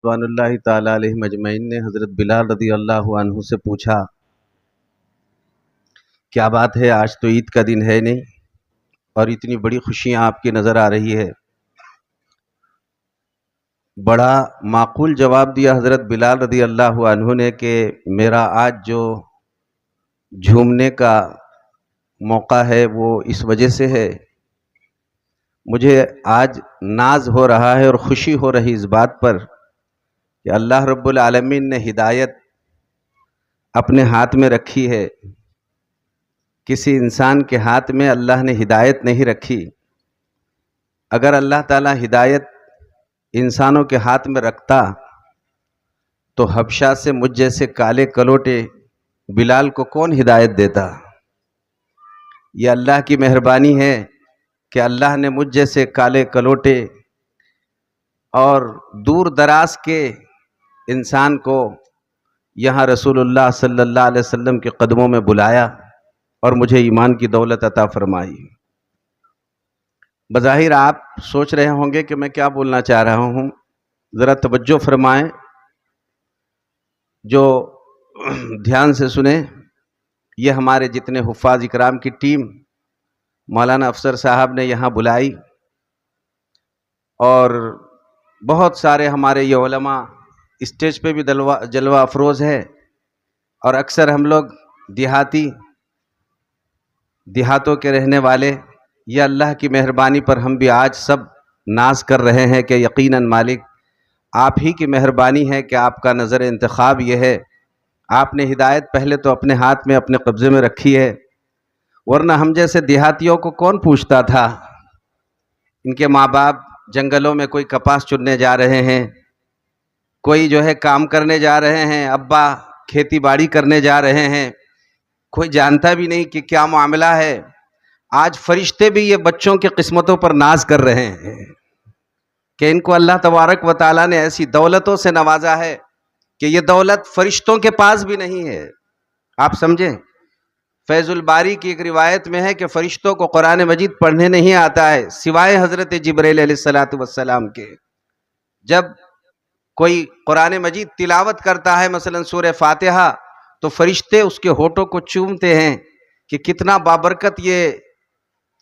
رضوان اللہ تعالیٰ علیہ مجمعین نے حضرت بلال رضی اللہ عنہ سے پوچھا، کیا بات ہے آج تو عید کا دن ہے نہیں اور اتنی بڑی خوشیاں آپ کی نظر آ رہی ہے؟ بڑا معقول جواب دیا حضرت بلال رضی اللہ عنہ نے کہ میرا آج جو جھومنے کا موقع ہے وہ اس وجہ سے ہے، مجھے آج ناز ہو رہا ہے اور خوشی ہو رہی اس بات پر کہ اللہ رب العالمین نے ہدایت اپنے ہاتھ میں رکھی ہے۔ کسی انسان کے ہاتھ میں اللہ نے ہدایت نہیں رکھی۔ اگر اللہ تعالیٰ ہدایت انسانوں کے ہاتھ میں رکھتا تو حبشہ سے مجھ جیسے کالے کلوٹے بلال کو کون ہدایت دیتا؟ یہ اللہ کی مہربانی ہے کہ اللہ نے مجھ جیسے کالے کلوٹے اور دور دراز کے انسان کو یہاں رسول اللہ صلی اللہ علیہ وسلم کے قدموں میں بلایا اور مجھے ایمان کی دولت عطا فرمائی۔ بظاہر آپ سوچ رہے ہوں گے کہ میں کیا بولنا چاہ رہا ہوں، ذرا توجہ فرمائیں، جو دھیان سے سنیں۔ یہ ہمارے جتنے حفاظ اکرام کی ٹیم مولانا افسر صاحب نے یہاں بلائی، اور بہت سارے ہمارے یہ علماء اسٹیج پہ بھی جلوہ افروز ہے، اور اکثر ہم لوگ دیہاتوں کے رہنے والے، یہ اللہ کی مہربانی پر ہم بھی آج سب ناز کر رہے ہیں کہ یقیناً مالک آپ ہی کی مہربانی ہے کہ آپ کا نظر انتخاب یہ ہے۔ آپ نے ہدایت پہلے تو اپنے ہاتھ میں اپنے قبضے میں رکھی ہے، ورنہ ہم جیسے دیہاتیوں کو کون پوچھتا تھا؟ ان کے ماں باپ جنگلوں میں کوئی کپاس چننے جا رہے ہیں، کوئی جو ہے کام کرنے جا رہے ہیں، ابا کھیتی باڑی کرنے جا رہے ہیں، کوئی جانتا بھی نہیں کہ کیا معاملہ ہے۔ آج فرشتے بھی یہ بچوں کی قسمتوں پر ناز کر رہے ہیں کہ ان کو اللہ تبارک و تعالیٰ نے ایسی دولتوں سے نوازا ہے کہ یہ دولت فرشتوں کے پاس بھی نہیں ہے۔ آپ سمجھیں، فیض الباری کی ایک روایت میں ہے کہ فرشتوں کو قرآن مجید پڑھنے نہیں آتا ہے سوائے حضرت جبرائیل علیہ السلام کے۔ جب کوئی قرآن مجید تلاوت کرتا ہے، مثلا سورہ فاتحہ، تو فرشتے اس کے ہونٹوں کو چومتے ہیں کہ کتنا بابرکت یہ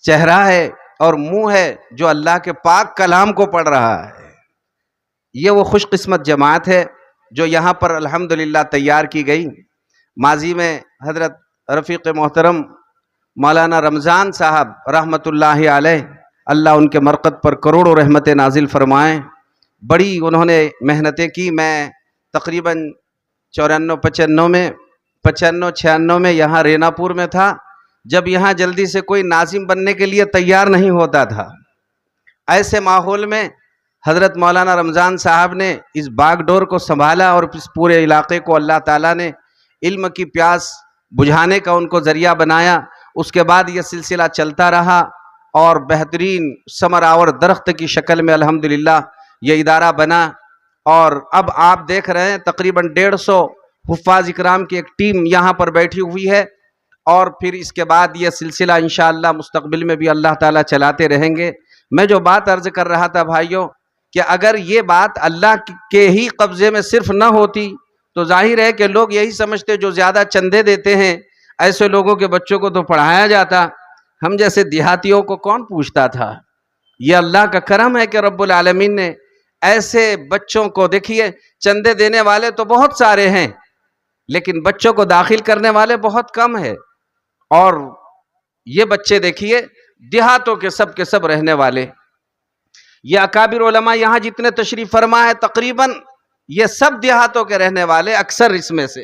چہرہ ہے اور منہ ہے جو اللہ کے پاک کلام کو پڑھ رہا ہے۔ یہ وہ خوش قسمت جماعت ہے جو یہاں پر الحمدللہ تیار کی گئی۔ ماضی میں حضرت رفیق محترم مولانا رمضان صاحب رحمۃ اللہ علیہ، اللہ ان کے مرقد پر کروڑوں رحمتیں نازل فرمائیں، بڑی انہوں نے محنتیں کی۔ میں تقریباً 95 میں یہاں رینا پور میں تھا، جب یہاں جلدی سے کوئی ناظم بننے کے لیے تیار نہیں ہوتا تھا۔ ایسے ماحول میں حضرت مولانا رمضان صاحب نے اس باغ ڈور کو سنبھالا اور اس پورے علاقے کو اللہ تعالیٰ نے علم کی پیاس بجھانے کا ان کو ذریعہ بنایا۔ اس کے بعد یہ سلسلہ چلتا رہا اور بہترین ثمر آور درخت کی شکل میں الحمدللہ یہ ادارہ بنا، اور اب آپ دیکھ رہے ہیں تقریباً 150 حفاظ اکرام کی ایک ٹیم یہاں پر بیٹھی ہوئی ہے، اور پھر اس کے بعد یہ سلسلہ انشاءاللہ مستقبل میں بھی اللہ تعالیٰ چلاتے رہیں گے۔ میں جو بات عرض کر رہا تھا بھائیوں، کہ اگر یہ بات اللہ کے ہی قبضے میں صرف نہ ہوتی تو ظاہر ہے کہ لوگ یہی سمجھتے جو زیادہ چندے دیتے ہیں ایسے لوگوں کے بچوں کو تو پڑھایا جاتا، ہم جیسے دیہاتیوں کو کون پوچھتا تھا؟ یہ اللہ کا کرم ہے کہ رب العالمین نے ایسے بچوں کو، دیکھیے چندے دینے والے تو بہت سارے ہیں لیکن بچوں کو داخل کرنے والے بہت کم ہیں، اور یہ بچے دیکھیے دیہاتوں کے سب رہنے والے۔ یہ اکابر علماء یہاں جتنے تشریف فرما ہے تقریباً یہ سب دیہاتوں کے رہنے والے، اکثر اس میں سے،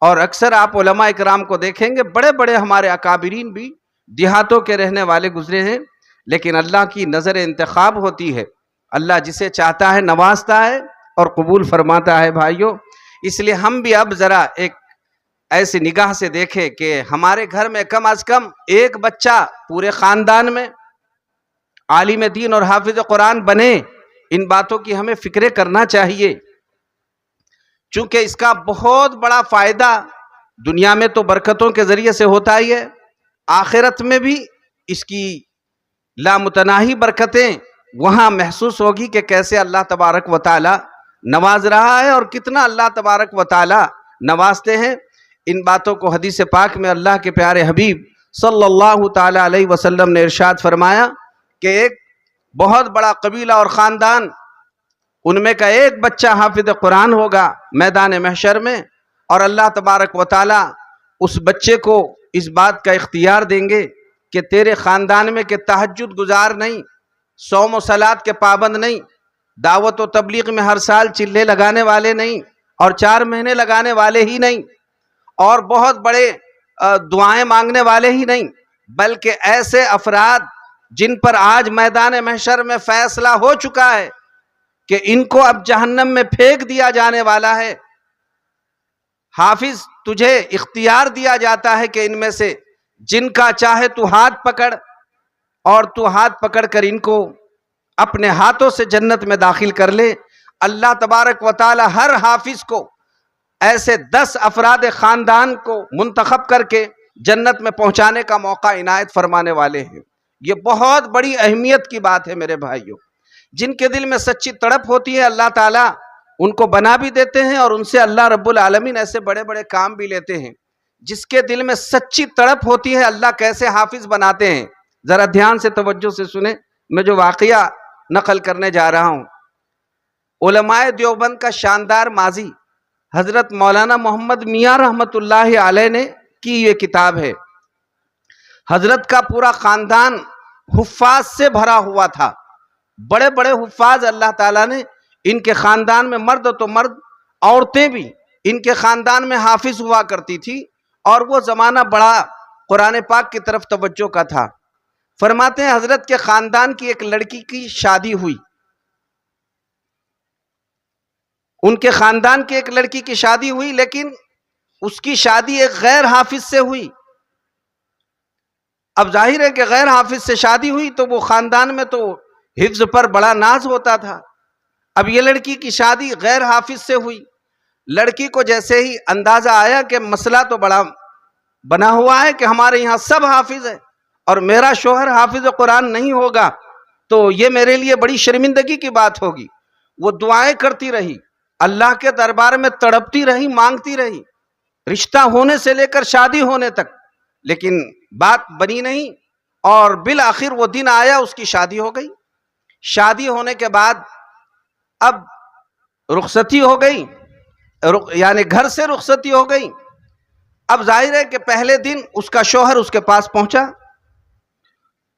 اور اکثر آپ علماء اکرام کو دیکھیں گے بڑے بڑے ہمارے اکابرین بھی دیہاتوں کے رہنے والے گزرے ہیں، لیکن اللہ کی نظر انتخاب ہوتی ہے، اللہ جسے چاہتا ہے نوازتا ہے اور قبول فرماتا ہے بھائیوں۔ اس لیے ہم بھی اب ذرا ایک ایسی نگاہ سے دیکھیں کہ ہمارے گھر میں کم از کم ایک بچہ پورے خاندان میں عالم دین اور حافظ قرآن بنے۔ ان باتوں کی ہمیں فکر کرنا چاہیے، چونکہ اس کا بہت بڑا فائدہ دنیا میں تو برکتوں کے ذریعے سے ہوتا ہی ہے، آخرت میں بھی اس کی لامتناہی برکتیں وہاں محسوس ہوگی کہ کیسے اللہ تبارک و تعالی نواز رہا ہے اور کتنا اللہ تبارک و تعالی نوازتے ہیں۔ ان باتوں کو حدیث پاک میں اللہ کے پیارے حبیب صلی اللہ تعالی علیہ وسلم نے ارشاد فرمایا کہ ایک بہت بڑا قبیلہ اور خاندان، ان میں کا ایک بچہ حافظ قرآن ہوگا میدان محشر میں، اور اللہ تبارک و تعالی اس بچے کو اس بات کا اختیار دیں گے کہ تیرے خاندان میں کہ تہجد گزار نہیں، صوم و صلات کے پابند نہیں، دعوت و تبلیغ میں ہر سال چلے لگانے والے نہیں، اور 4 مہینے لگانے والے ہی نہیں، اور بہت بڑے دعائیں مانگنے والے ہی نہیں، بلکہ ایسے افراد جن پر آج میدان محشر میں فیصلہ ہو چکا ہے کہ ان کو اب جہنم میں پھینک دیا جانے والا ہے، حافظ تجھے اختیار دیا جاتا ہے کہ ان میں سے جن کا چاہے تو ہاتھ پکڑ، اور تو ہاتھ پکڑ کر ان کو اپنے ہاتھوں سے جنت میں داخل کر لے۔ اللہ تبارک و تعالی ہر حافظ کو ایسے 10 افراد خاندان کو منتخب کر کے جنت میں پہنچانے کا موقع عنایت فرمانے والے ہیں۔ یہ بہت بڑی اہمیت کی بات ہے میرے بھائیوں۔ جن کے دل میں سچی تڑپ ہوتی ہے اللہ تعالیٰ ان کو بنا بھی دیتے ہیں، اور ان سے اللہ رب العالمین ایسے بڑے بڑے کام بھی لیتے ہیں۔ جس کے دل میں سچی تڑپ ہوتی ہے اللہ کیسے حافظ بناتے ہیں۔ ذرا دھیان سے توجہ سے سنیں، میں جو واقعہ نقل کرنے جا رہا ہوں، علماء دیوبند کا شاندار ماضی حضرت مولانا محمد میاں رحمت اللہ علیہ نے کی یہ کتاب ہے۔ حضرت کا پورا خاندان حفاظ سے بھرا ہوا تھا، بڑے بڑے حفاظ اللہ تعالیٰ نے ان کے خاندان میں، مرد تو مرد، عورتیں بھی ان کے خاندان میں حافظ ہوا کرتی تھی، اور وہ زمانہ بڑا قرآن پاک کی طرف توجہ کا تھا۔ فرماتے ہیں حضرت کے خاندان کی ایک لڑکی کی شادی ہوئی، ان کے خاندان کی ایک لڑکی کی شادی ہوئی، لیکن اس کی شادی ایک غیر حافظ سے ہوئی۔ اب ظاہر ہے کہ غیر حافظ سے شادی ہوئی تو وہ خاندان میں تو حفظ پر بڑا ناز ہوتا تھا۔ اب یہ لڑکی کی شادی غیر حافظ سے ہوئی، لڑکی کو جیسے ہی اندازہ آیا کہ مسئلہ تو بڑا بنا ہوا ہے کہ ہمارے یہاں سب حافظ ہے اور میرا شوہر حافظ قرآن نہیں ہوگا تو یہ میرے لیے بڑی شرمندگی کی بات ہوگی۔ وہ دعائیں کرتی رہی، اللہ کے دربار میں تڑپتی رہی، مانگتی رہی، رشتہ ہونے سے لے کر شادی ہونے تک، لیکن بات بنی نہیں، اور بالآخر وہ دن آیا، اس کی شادی ہو گئی۔ شادی ہونے کے بعد اب رخصتی ہو گئی، یعنی گھر سے رخصتی ہو گئی۔ اب ظاہر ہے کہ پہلے دن اس کا شوہر اس کے پاس پہنچا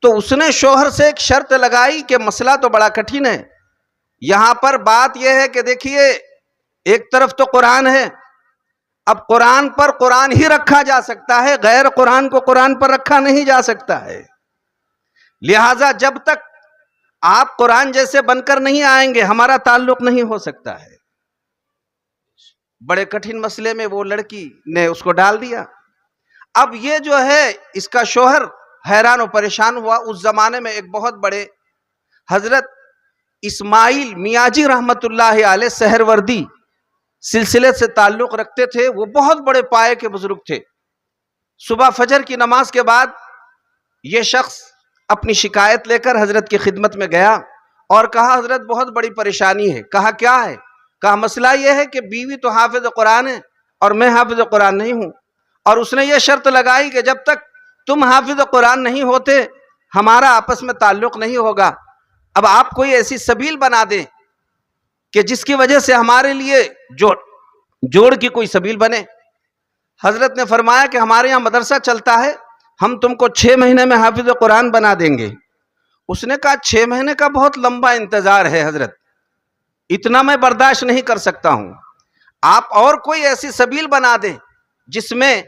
تو اس نے شوہر سے ایک شرط لگائی کہ مسئلہ تو بڑا کٹھن ہے، یہاں پر بات یہ ہے کہ دیکھیے ایک طرف تو قرآن ہے، اب قرآن پر قرآن ہی رکھا جا سکتا ہے، غیر قرآن کو قرآن پر رکھا نہیں جا سکتا ہے، لہٰذا جب تک آپ قرآن جیسے بن کر نہیں آئیں گے ہمارا تعلق نہیں ہو سکتا ہے۔ بڑے کٹھن مسئلے میں وہ لڑکی نے اس کو ڈال دیا۔ اب یہ جو ہے اس کا شوہر حیران و پریشان ہوا۔ اس زمانے میں ایک بہت بڑے حضرت اسماعیل میاں جی رحمت اللہ علیہ سہروردی سلسلے سے تعلق رکھتے تھے، وہ بہت بڑے پائے کے بزرگ تھے۔ صبح فجر کی نماز کے بعد یہ شخص اپنی شکایت لے کر حضرت کی خدمت میں گیا اور کہا حضرت بہت بڑی پریشانی ہے۔ کہا کیا ہے؟ کہا مسئلہ یہ ہے کہ بیوی تو حافظ قرآن ہے اور میں حافظ قرآن نہیں ہوں، اور اس نے یہ شرط لگائی کہ جب تک تم حافظ قرآن نہیں ہوتے ہمارا آپس میں تعلق نہیں ہوگا۔ اب آپ کوئی ایسی سبیل بنا دیں کہ جس کی وجہ سے ہمارے لیے جوڑ کی کوئی سبیل بنے۔ حضرت نے فرمایا کہ ہمارے یہاں مدرسہ چلتا ہے، ہم تم کو 6 مہینے میں حافظ قرآن بنا دیں گے۔ اس نے کہا 6 مہینے کا بہت لمبا انتظار ہے حضرت، اتنا میں برداشت نہیں کر سکتا ہوں، آپ اور کوئی ایسی سبیل بنا دیں جس میں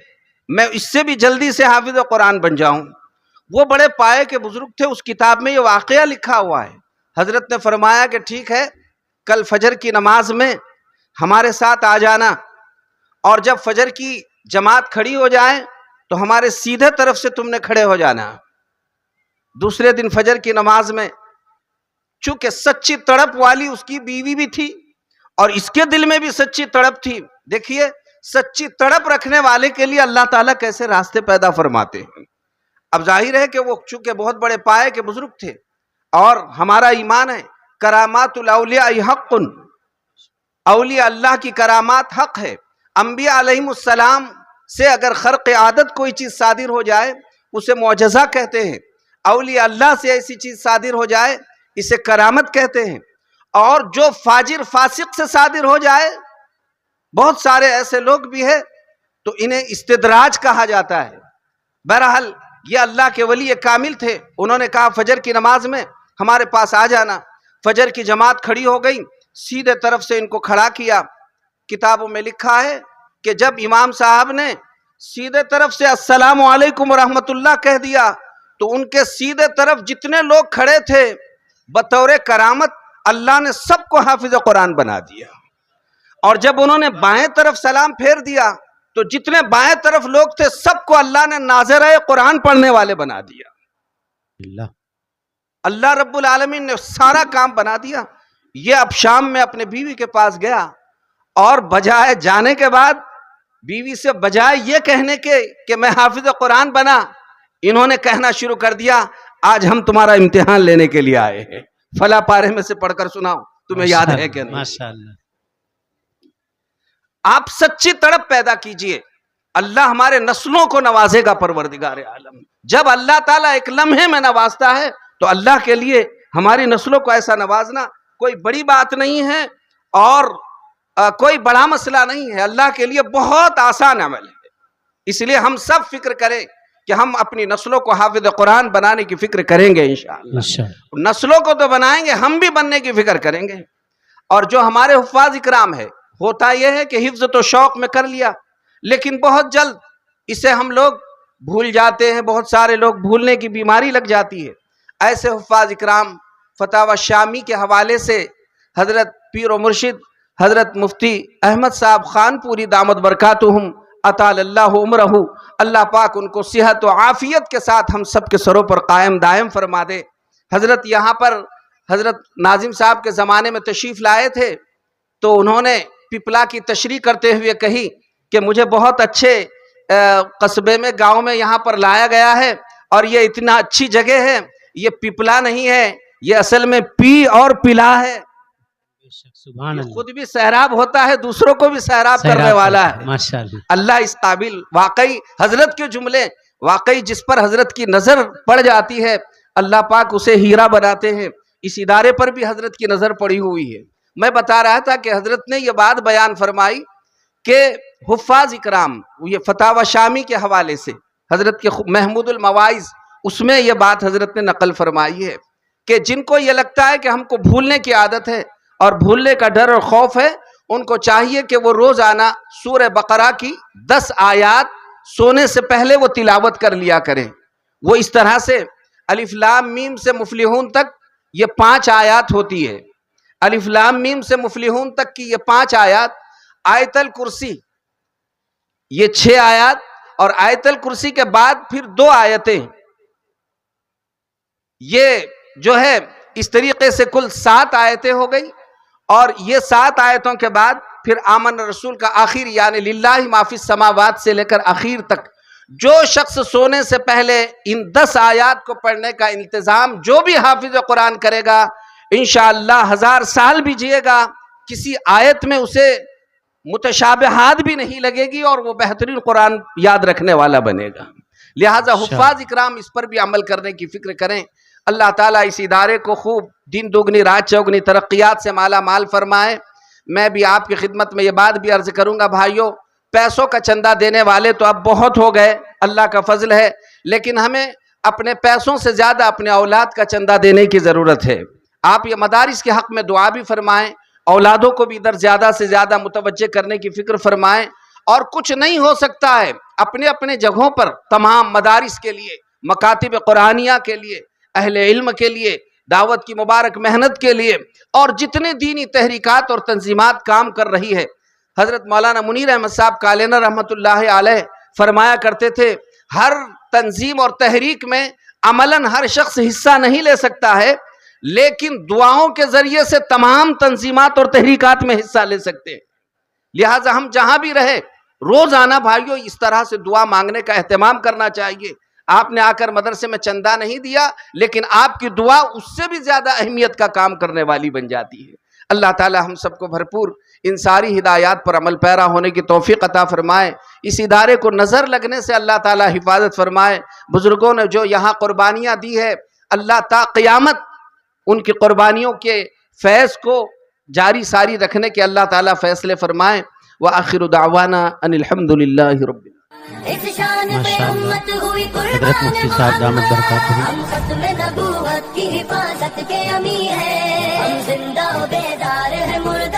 میں اس سے بھی جلدی سے حافظ قرآن بن جاؤں۔ وہ بڑے پائے کے بزرگ تھے، اس کتاب میں یہ واقعہ لکھا ہوا ہے۔ حضرت نے فرمایا کہ ٹھیک ہے، کل فجر کی نماز میں ہمارے ساتھ آ جانا، اور جب فجر کی جماعت کھڑی ہو جائے تو ہمارے سیدھے طرف سے تم نے کھڑے ہو جانا۔ دوسرے دن فجر کی نماز میں چونکہ سچی تڑپ والی اس کی بیوی بھی تھی اور اس کے دل میں بھی سچی تڑپ تھی۔ دیکھیے سچی تڑپ رکھنے والے کے لیے اللہ تعالیٰ کیسے راستے پیدا فرماتے ہیں۔ اب ظاہر ہے کہ وہ چونکہ بہت بڑے پائے کے بزرگ تھے، اور ہمارا ایمان ہے کرامات الاولیاء حق، اولیاء اللہ کی کرامات حق ہے. انبیاء علیہم السلام سے اگر خرق عادت کوئی چیز صادر ہو جائے اسے معجزہ کہتے ہیں. اولیاء اللہ سے ایسی چیز صادر ہو جائے اسے کرامت کہتے ہیں. اور جو فاجر فاسق سے صادر ہو جائے، بہت سارے ایسے لوگ بھی ہیں، تو انہیں استدراج کہا جاتا ہے. بہرحال یہ اللہ کے ولی کامل تھے. انہوں نے کہا فجر کی نماز میں ہمارے پاس آ جانا. فجر کی جماعت کھڑی ہو گئی، سیدھے طرف سے ان کو کھڑا کیا. کتابوں میں لکھا ہے کہ جب امام صاحب نے سیدھے طرف سے السلام علیکم ورحمۃ اللہ کہہ دیا تو ان کے سیدھے طرف جتنے لوگ کھڑے تھے بطور کرامت اللہ نے سب کو حافظ قرآن بنا دیا. اور جب انہوں نے بائیں طرف سلام پھیر دیا تو جتنے بائیں طرف لوگ تھے سب کو اللہ نے ناظرہ قرآن پڑھنے والے بنا دیا. اللہ رب العالمین نے سارا کام بنا دیا. یہ اب شام میں اپنے بیوی کے پاس گیا اور بجائے جانے کے بعد بیوی سے بجائے یہ کہنے کے کہ میں حافظ قرآن بنا، انہوں نے کہنا شروع کر دیا آج ہم تمہارا امتحان لینے کے لیے آئے ہیں، فلاں پارے میں سے پڑھ کر سناؤ، تمہیں یاد ہے کہ نہیں؟ ماشاءاللہ. آپ سچی تڑپ پیدا کیجئے، اللہ ہمارے نسلوں کو نوازے گا پروردگار عالم. جب اللہ تعالیٰ ایک لمحے میں نوازتا ہے تو اللہ کے لیے ہماری نسلوں کو ایسا نوازنا کوئی بڑی بات نہیں ہے اور کوئی بڑا مسئلہ نہیں ہے. اللہ کے لیے بہت آسان عمل ہے. اس لیے ہم سب فکر کریں کہ ہم اپنی نسلوں کو حافظ قرآن بنانے کی فکر کریں گے انشاءاللہ. نسلوں کو تو بنائیں گے، ہم بھی بننے کی فکر کریں گے. اور جو ہمارے حفاظ اکرام ہے، ہوتا یہ ہے کہ حفظ تو شوق میں کر لیا لیکن بہت جلد اسے ہم لوگ بھول جاتے ہیں. بہت سارے لوگ بھولنے کی بیماری لگ جاتی ہے. ایسے حفاظ اکرام فتاوی شامی کے حوالے سے حضرت پیر و مرشد حضرت مفتی احمد صاحب خان پوری دامت برکاتہم اطال اللہ عمرہ، اللہ پاک ان کو صحت و عافیت کے ساتھ ہم سب کے سروں پر قائم دائم فرما دے. حضرت یہاں پر حضرت ناظم صاحب کے زمانے میں تشریف لائے تھے تو انہوں نے پپلا کی تشریح کرتے ہوئے کہی کہ مجھے بہت اچھے قصبے میں گاؤں میں یہاں پر لایا گیا ہے اور یہ اتنا اچھی جگہ ہے، یہ پپلا نہیں ہے، یہ اصل میں پی اور پلا ہے. خود بھی سیراب ہوتا ہے، دوسروں کو بھی سیراب کرنے والا ہے. ماشاءاللہ اللہ اس قابل. واقعی حضرت کے جملے، واقعی جس پر حضرت کی نظر پڑ جاتی ہے اللہ پاک اسے ہیرا بناتے ہیں. اس ادارے پر بھی حضرت کی نظر پڑی ہوئی ہے. میں بتا رہا تھا کہ حضرت نے یہ بات بیان فرمائی کہ حفاظ اکرام، یہ فتاوی شامی کے حوالے سے حضرت کے محمود المواعظ، اس میں یہ بات حضرت نے نقل فرمائی ہے کہ جن کو یہ لگتا ہے کہ ہم کو بھولنے کی عادت ہے اور بھولنے کا ڈر اور خوف ہے، ان کو چاہیے کہ وہ روزانہ سورہ بقرہ کی 10 آیات سونے سے پہلے وہ تلاوت کر لیا کریں. وہ اس طرح سے الف لام میم سے مفلحون تک یہ 5 آیات ہوتی ہے. الف لام میم سے مفلحون تک کی یہ 5 آیات، آیت الکرسی یہ 6 آیات، اور آیت الکرسی کے بعد پھر 2 آیتیں، یہ جو ہے اس طریقے سے کل 7 آیتیں ہو گئی. اور یہ 7 آیتوں کے بعد پھر آمن رسول کا آخر، یعنی للہ ما فی السماوات سے لے کر آخر تک. جو شخص سونے سے پہلے ان 10 آیات کو پڑھنے کا انتظام جو بھی حافظ قرآن کرے گا انشاءاللہ 1000 سال بھی جیے گا، کسی آیت میں اسے متشابہات بھی نہیں لگے گی اور وہ بہترین قرآن یاد رکھنے والا بنے گا. لہٰذا حفاظ اکرام اس پر بھی عمل کرنے کی فکر کریں. اللہ تعالیٰ اس ادارے کو خوب دن دگنی رات چوگنی ترقیات سے مالا مال فرمائے. میں بھی آپ کی خدمت میں یہ بات بھی عرض کروں گا بھائیوں، پیسوں کا چندہ دینے والے تو اب بہت ہو گئے، اللہ کا فضل ہے، لیکن ہمیں اپنے پیسوں سے زیادہ اپنے اولاد کا چندہ دینے کی ضرورت ہے. آپ یہ مدارس کے حق میں دعا بھی فرمائیں، اولادوں کو بھی ادھر زیادہ سے زیادہ متوجہ کرنے کی فکر فرمائیں. اور کچھ نہیں ہو سکتا ہے اپنے اپنے جگہوں پر تمام مدارس کے لیے، مکاتب قرآنیہ کے لیے، اہل علم کے لیے، دعوت کی مبارک محنت کے لیے، اور جتنے دینی تحریکات اور تنظیمات کام کر رہی ہے. حضرت مولانا منیر احمد صاحب کالینر رحمۃ اللہ علیہ فرمایا کرتے تھے ہر تنظیم اور تحریک میں عملاً ہر شخص حصہ نہیں لے سکتا ہے، لیکن دعاؤں کے ذریعے سے تمام تنظیمات اور تحریکات میں حصہ لے سکتے ہیں. لہٰذا ہم جہاں بھی رہے روزانہ بھائیوں اس طرح سے دعا مانگنے کا اہتمام کرنا چاہیے. آپ نے آ کر مدرسے میں چندہ نہیں دیا، لیکن آپ کی دعا اس سے بھی زیادہ اہمیت کا کام کرنے والی بن جاتی ہے. اللہ تعالی ہم سب کو بھرپور ان ساری ہدایات پر عمل پیرا ہونے کی توفیق عطا فرمائے، اس ادارے کو نظر لگنے سے اللہ تعالیٰ حفاظت فرمائے۔ بزرگوں نے جو یہاں قربانیاں دی ہے، اللہ تا قیامت ان کی قربانیوں کے فیض کو جاری ساری رکھنے کے اللہ تعالیٰ فیصلے فرمائے۔ وآخر دعوانا ان الحمد للہ رب حضرت مفتی صاحب دامت برکاتہ ہم ختم نبوت کی حفاظت کے امیر ہیں، ہم زندہ و بیدار ہیں مردہ